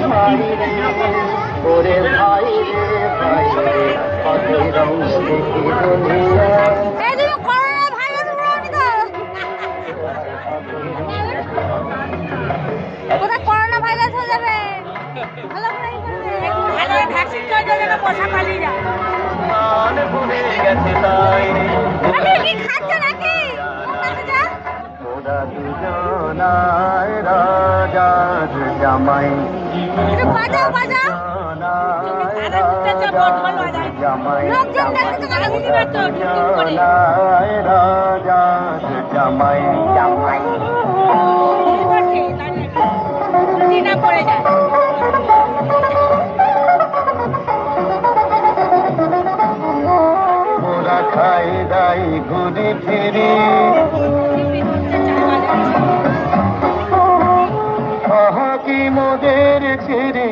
ভাই রে ওরে ভাই রে ভাই রে কত রং দেখি দুনিয়া কোথায় করোনা ভাইরাস হয়ে যাবে ভালো ভ্যাকসিন চলে যাবে পোষা পালিয়ে যায় কি খাচ্ছ নাকি ওরা দুজনায় রাজার জামাই একটু বাজাও বাজাও জামাই লোকজন দেখতে তো কাগজ দিবে তো রাজার জামাই জামাই না পড়ে যায় ওরা খাই দাই ঘুরে ফিরে কি মোদের ছেড়ে